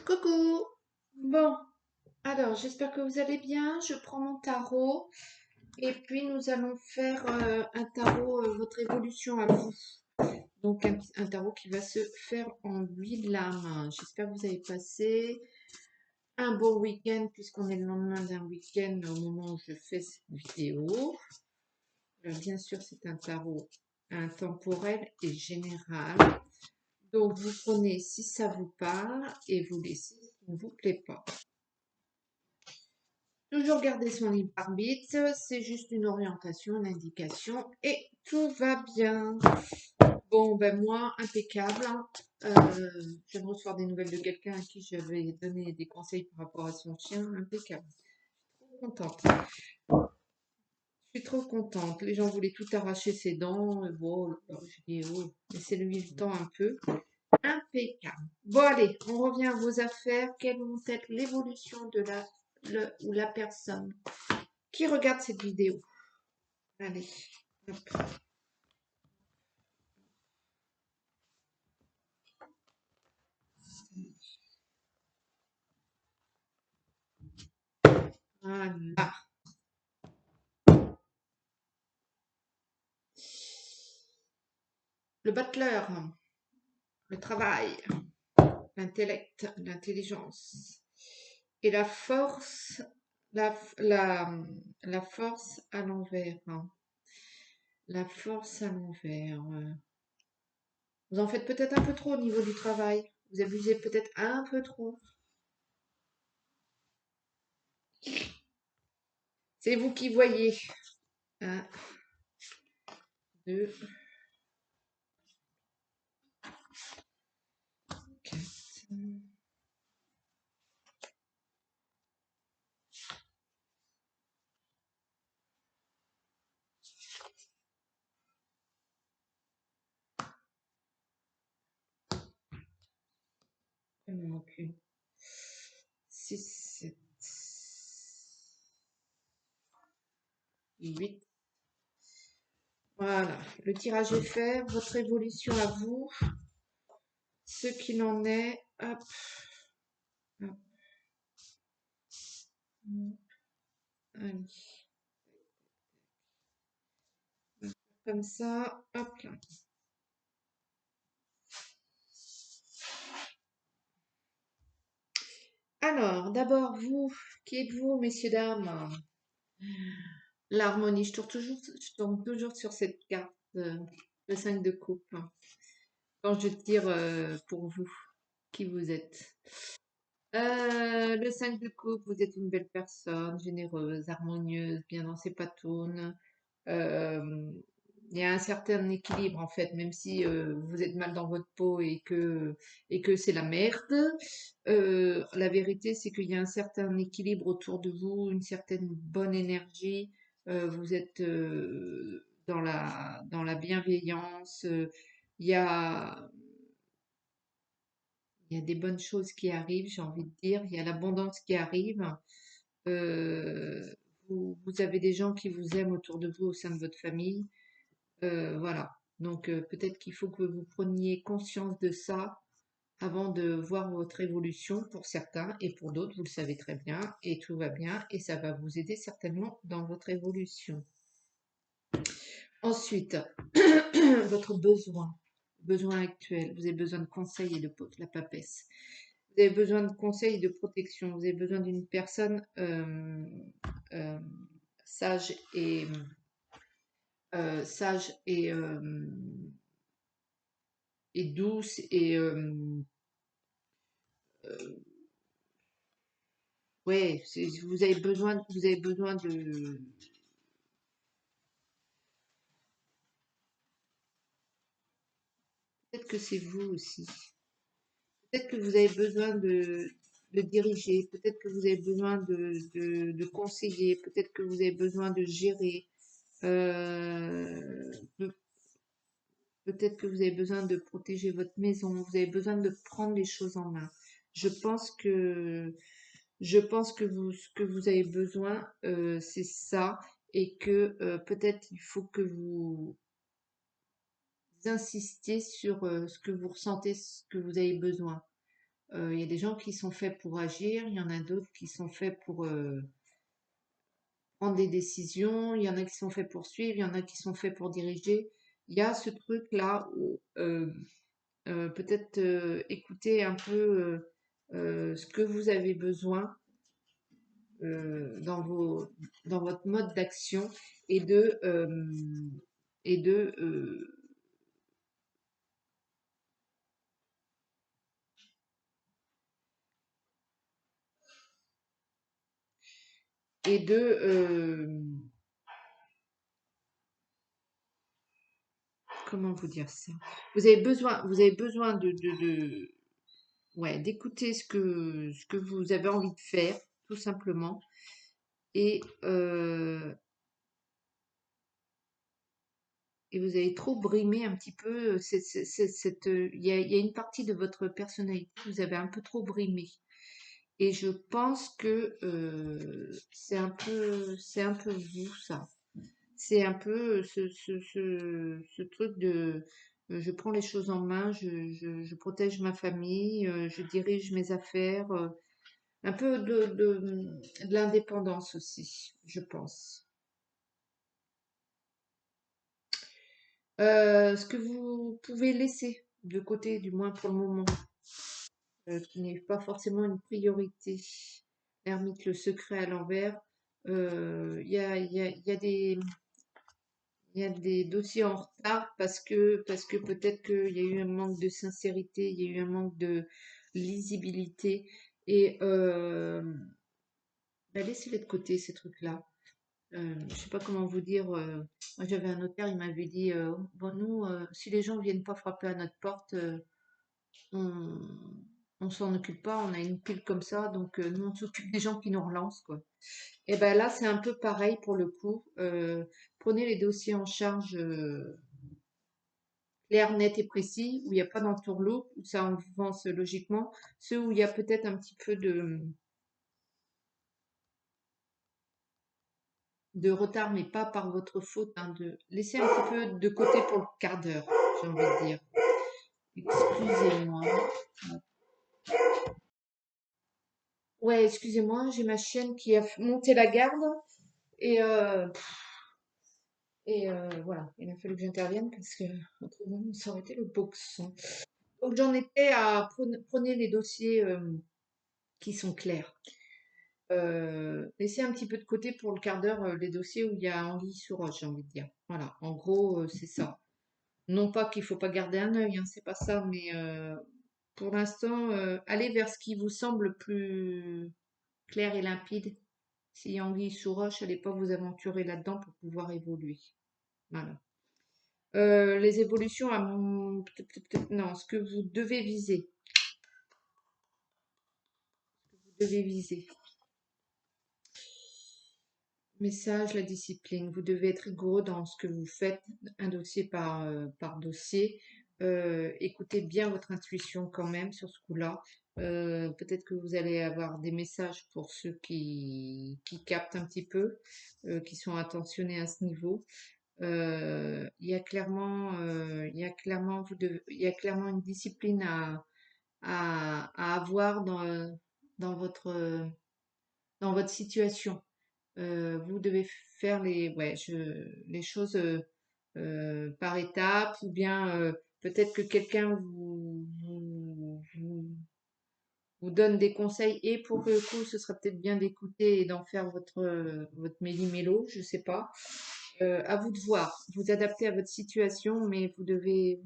Coucou! Bon, alors j'espère que vous allez bien. Je prends mon tarot et puis nous allons faire un tarot, votre évolution à vous. Donc un tarot qui va se faire en 8 lames. J'espère que vous avez passé un bon week-end puisqu'on est le lendemain d'un week-end au moment où je fais cette vidéo. Bien sûr, c'est un tarot intemporel et général. Donc vous prenez si ça vous parle et vous laissez ce qui ne vous plaît pas. Toujours garder son libre arbitre, c'est juste une orientation, une indication et tout va bien. Bon, ben moi, impeccable. Je viens de recevoir des nouvelles de quelqu'un à qui j'avais donné des conseils par rapport à son chien. Impeccable. Trop contente. Je suis trop contente. Les gens voulaient tout arracher ses dents. Bon, je dis, oh, laissez-lui le temps un peu. Impeccable. Bon, allez, on revient à vos affaires. Quelle vont être l'évolution de la personne qui regarde cette vidéo? Allez, hop. Voilà. Le battleur, le travail, l'intellect, l'intelligence et la force, la force à l'envers. La force à l'envers. Vous en faites peut-être un peu trop au niveau du travail. Vous abusez peut-être un peu trop. C'est vous qui voyez. Un, deux, quatre. Il me manque une. 6, 7, 8. Voilà, le tirage est fait, votre évolution à vous, ce qu'il en est, hop, hop, allez, comme ça, hop là. Alors, d'abord, vous, qui êtes-vous, messieurs, dames? L'harmonie, je tombe toujours sur cette carte, le 5 de coupe, quand je tire pour vous, qui vous êtes. Le 5 de coupe, vous êtes une belle personne, généreuse, harmonieuse, bien dans ses patounes. Euh, il y a un certain équilibre en fait, même si vous êtes mal dans votre peau et que c'est la merde. La vérité, c'est qu'il y a un certain équilibre autour de vous, une certaine bonne énergie. Vous êtes dans la bienveillance. Il y a il y a des bonnes choses qui arrivent, j'ai envie de dire. Il y a l'abondance qui arrive. Euh, vous avez des gens qui vous aiment autour de vous au sein de votre famille. Voilà. Donc peut-être qu'il faut que vous preniez conscience de ça avant de voir votre évolution pour certains et pour d'autres, vous le savez très bien et tout va bien et ça va vous aider certainement dans votre évolution. Ensuite, votre besoin actuel. Vous avez besoin de conseils et de la papesse. Vous avez besoin de conseils et de protection. Vous avez besoin d'une personne euh, sage et sage et douce et ouais, vous avez besoin de peut-être que c'est vous aussi. Peut-être que vous avez besoin de diriger, peut-être que vous avez besoin de conseiller, peut-être que vous avez besoin de gérer, pe- peut-être que vous avez besoin de protéger votre maison, vous avez besoin de prendre les choses en main. Je pense que, je pense que ce que vous avez besoin, c'est ça, et que peut-être il faut que vous insistiez sur ce que vous ressentez, ce que vous avez besoin. Il y a des gens qui sont faits pour agir, il y en a d'autres qui sont faits pour prendre des décisions, il y en a qui sont faits pour suivre, il y en a qui sont faits pour diriger. Il y a ce truc-là où peut-être écouter un peu ce que vous avez besoin dans dans votre mode d'action et et de, euh, et de, comment vous dire ça? Vous avez besoin ouais, d'écouter ce que vous avez envie de faire, tout simplement. Et, euh, et vous avez trop brimé un petit peu il y a une partie de votre personnalité que vous avez un peu trop brimé. Et je pense que c'est un peu vous, ça. C'est un peu ce truc de je prends les choses en main, je protège ma famille, je dirige mes affaires, un peu de l'indépendance aussi, je pense. Ce que vous pouvez laisser de côté, du moins pour le moment, qui n'est pas forcément une priorité. L'ermite, le secret à l'envers. Il y a il y a des dossiers en retard parce que peut-être qu'il y a eu un manque de sincérité, il y a eu un manque de lisibilité et bah, laissez-les de côté ces trucs-là. Je sais pas comment vous dire. Moi j'avais un notaire, il m'avait dit bon nous si les gens viennent pas frapper à notre porte, on on s'en occupe pas, on a une pile comme ça, donc nous on s'occupe des gens qui nous relancent quoi. Et ben là c'est un peu pareil pour le coup. Prenez les dossiers en charge. Clair, net et précis, où il n'y a pas d'entourloupe, où ça avance logiquement, ceux où il y a peut-être un petit peu de retard, mais pas par votre faute, hein, de laisser un petit peu de côté pour le quart d'heure, j'ai envie de dire. Excusez-moi. Ouais, excusez-moi, j'ai ma chienne qui a monté la garde et, voilà, il a fallu que j'intervienne parce que autrement ça aurait été le boxon. Donc j'en étais à prenez les dossiers qui sont clairs. Laisser un petit peu de côté pour le quart d'heure les dossiers où il y a anguille sous roche, j'ai envie de dire. Voilà, en gros, c'est ça. Non pas qu'il faut pas garder un œil, hein, c'est pas ça, mais pour l'instant, allez vers ce qui vous semble plus clair et limpide. S'il y a anguille sous roche, allez pas vous aventurer là-dedans pour pouvoir évoluer. Voilà. Les évolutions à non, ce que vous devez viser. Vous devez viser. Message, la discipline. Vous devez être rigoureux dans ce que vous faites, un dossier par dossier. Écoutez bien votre intuition quand même sur ce coup-là. Peut-être que vous allez avoir des messages pour ceux qui captent un petit peu, qui sont attentionnés à ce niveau. Il y a clairement, il y a clairement une discipline à avoir dans dans votre situation. Vous devez faire les choses par étapes ou bien peut-être que quelqu'un vous donne des conseils et pour le coup, ce sera peut-être bien d'écouter et d'en faire votre méli-mélo, je sais pas. À vous de voir, vous adapter à votre situation, mais vous devez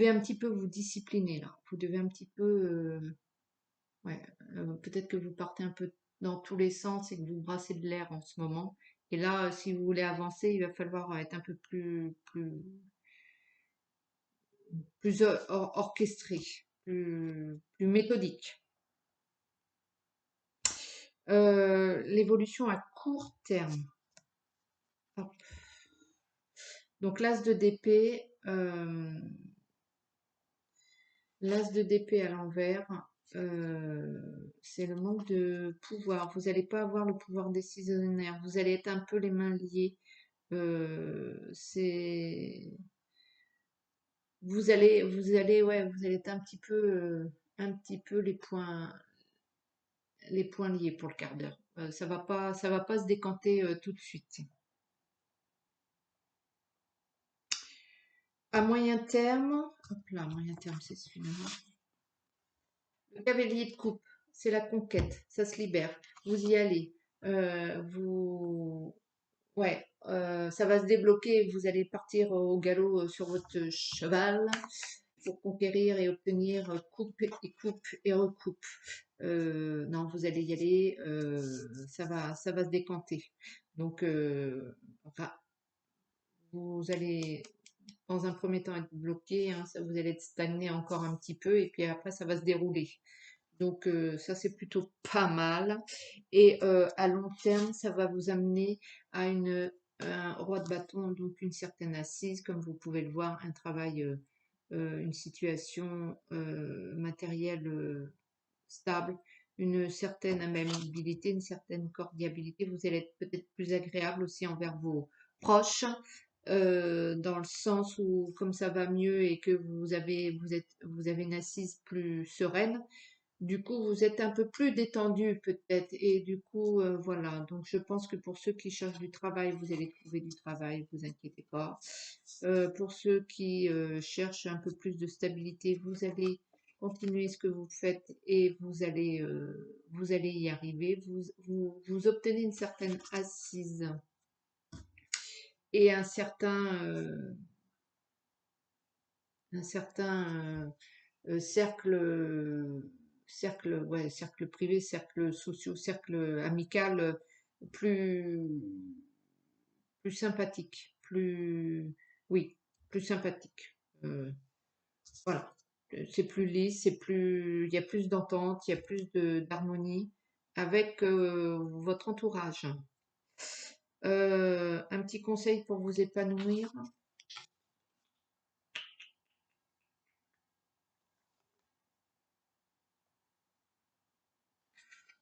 un petit peu vous discipliner là. Vous devez un petit peu ouais, peut-être que vous partez un peu dans tous les sens et que vous brassez de l'air en ce moment. Et là, si vous voulez avancer, il va falloir être un peu plus orchestré, plus méthodique. L'évolution à court terme. Hop. Donc l'as de d'épée, l'as de d'épée à l'envers, c'est le manque de pouvoir. Vous n'allez pas avoir le pouvoir décisionnaire. Vous allez être un peu les mains liées. C'est ouais, vous allez être un petit peu les points liés pour le quart d'heure. Ça va pas se décanter tout de suite. À moyen terme, hop là, moyen terme, c'est celui-là. Le cavalier de coupe, c'est la conquête, ça se libère. Vous y allez. Vous, ouais, ça va se débloquer. Vous allez partir au galop sur votre cheval pour conquérir et obtenir coupe et recoupe. Non, vous allez y aller. Ça va se décanter. Donc, vous allez dans un premier temps être bloqué, hein, ça, vous allez être stagné encore un petit peu et puis après ça va se dérouler. Donc ça c'est plutôt pas mal. Et à long terme, ça va vous amener à un roi de bâton, donc une certaine assise, comme vous pouvez le voir, un travail, une situation matérielle stable, une certaine amabilité, une certaine cordialité. Vous allez être peut-être plus agréable aussi envers vos proches, dans le sens où comme ça va mieux et que vous avez une assise plus sereine, du coup, vous êtes un peu plus détendu peut-être et du coup, voilà. Donc, je pense que pour ceux qui cherchent du travail, vous allez trouver du travail, vous inquiétez pas. Pour ceux qui cherchent un peu plus de stabilité, vous allez continuer ce que vous faites et vous allez y arriver. Vous obtenez une certaine assise et un certain cercle privé, cercle social, cercle amical plus, plus sympathique, oui, plus sympathique. Voilà. C'est plus lisse, il y a plus d'entente, il y a plus d'harmonie avec votre entourage. Un petit conseil pour vous épanouir.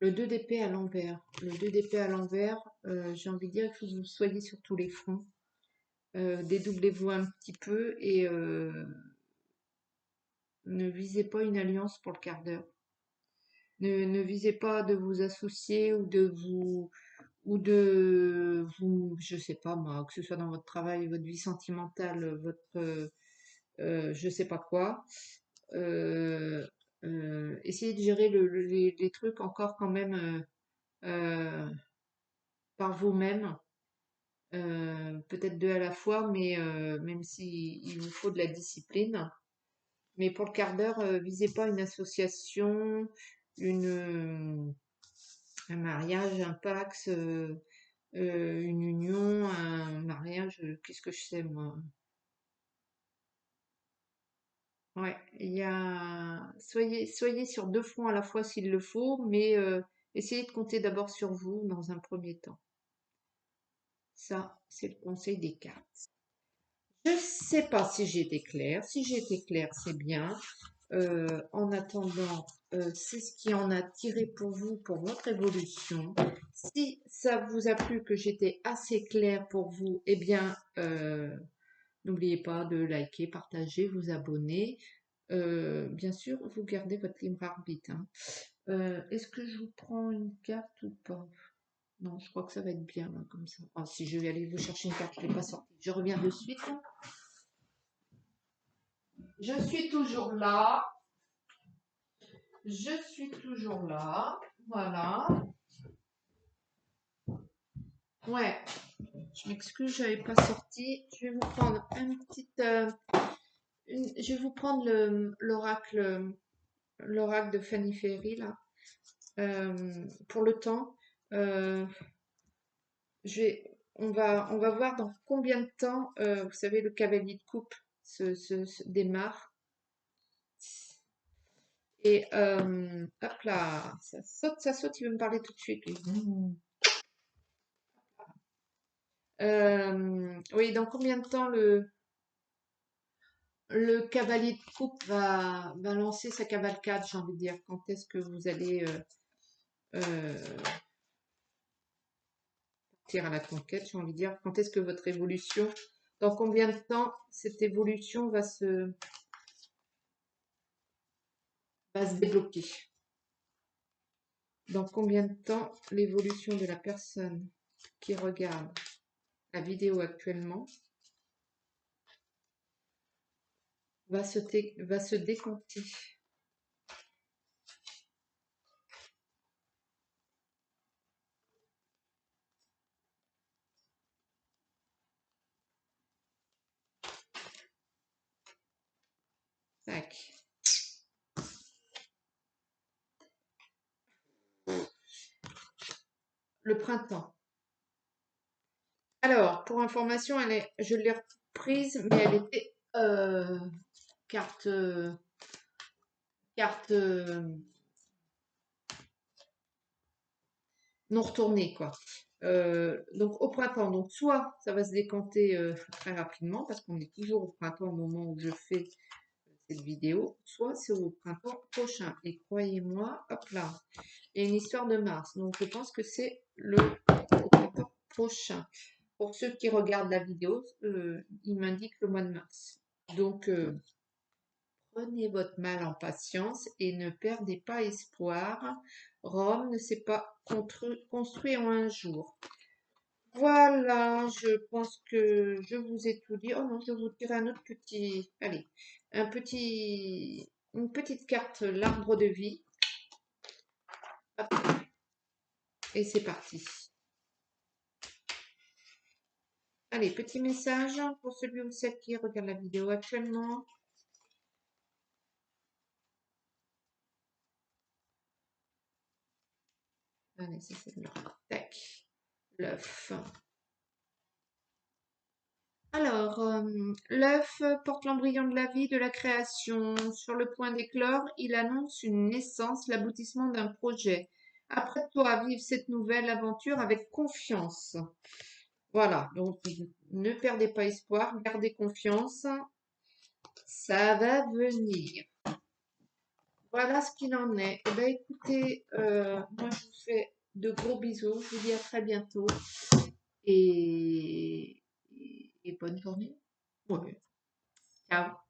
Le 2 d'épée à l'envers. Le 2 d'épée à l'envers, j'ai envie de dire qu'il faut que vous soyez sur tous les fronts. Dédoublez-vous un petit peu et ne visez pas une alliance pour le quart d'heure. Ne visez pas de vous associer je sais pas moi, que ce soit dans votre travail, votre vie sentimentale, je sais pas quoi. Euh, Essayez de gérer les trucs encore quand même par vous-même. Peut-être deux à la fois, mais même si il vous faut de la discipline. Mais pour le quart d'heure, visez pas une association, un mariage, un pax, une union, un mariage, qu'est-ce que je sais moi. Ouais, soyez sur deux fronts à la fois s'il le faut, mais essayez de compter d'abord sur vous dans un premier temps. Ça, c'est le conseil des cartes. Je sais pas si j'ai été claire. Si j'ai été claire, c'est bien. En attendant, c'est ce qui en a tiré pour vous, pour votre évolution. Si ça vous a plu, que j'étais assez claire pour vous, eh bien, n'oubliez pas de liker, partager, vous abonner. Bien sûr, vous gardez votre libre arbitre, hein. Est-ce que je vous prends une carte ou pas? Non, je crois que ça va être bien, là, comme ça. Ah, si je vais aller vous chercher une carte, je ne l'ai pas sortie. Je reviens de suite. Je suis toujours là. Je suis toujours là. Voilà. Ouais. Je m'excuse, j'avais pas sorti. Je vais vous prendre je vais vous prendre l'oracle de Fanny Ferry là. Pour le temps. Euh, on va voir dans combien de temps, vous savez, le cavalier de coupe se démarre. Et hop là, ça saute, il veut me parler tout de suite, lui. Oui, dans combien de temps le cavalier de coupe va lancer sa cavalcade, j'ai envie de dire. Quand est-ce que vous allez euh, partir à la conquête, j'ai envie de dire. Quand est-ce que votre évolution Dans combien de temps cette évolution va se débloquer? Dans combien de temps l'évolution de la personne qui regarde la vidéo actuellement va se décompter? Tac. Le printemps. Alors, pour information, je l'ai prise, mais elle était carte, carte non retournée, quoi. Donc au printemps, donc soit ça va se décanter très rapidement parce qu'on est toujours au printemps au moment où je fais cette vidéo, soit c'est au printemps prochain. Et croyez-moi, hop là, il y a une histoire de mars, donc je pense que c'est au printemps prochain. Pour ceux qui regardent la vidéo, il m'indique le mois de mars. Donc prenez votre mal en patience et ne perdez pas espoir. Rome ne s'est pas construit en un jour. Voilà, je pense que je vous ai tout dit. Oh non, je vous dirai un autre petit, allez, une petite carte, l'arbre de vie. Hop, et c'est parti. Allez, petit message pour celui ou celle qui regarde la vidéo actuellement. Allez, c'est celle-là. Tac, l'œuf. Alors, l'œuf porte l'embryon de la vie, de la création. Sur le point d'éclore, il annonce une naissance, l'aboutissement d'un projet. Apprête-toi à vivre cette nouvelle aventure avec confiance. Voilà, donc ne perdez pas espoir, gardez confiance, ça va venir. Voilà ce qu'il en est. Eh bien, écoutez, moi je vous fais de gros bisous, je vous dis à très bientôt et bonne journée. Ouais. Ciao.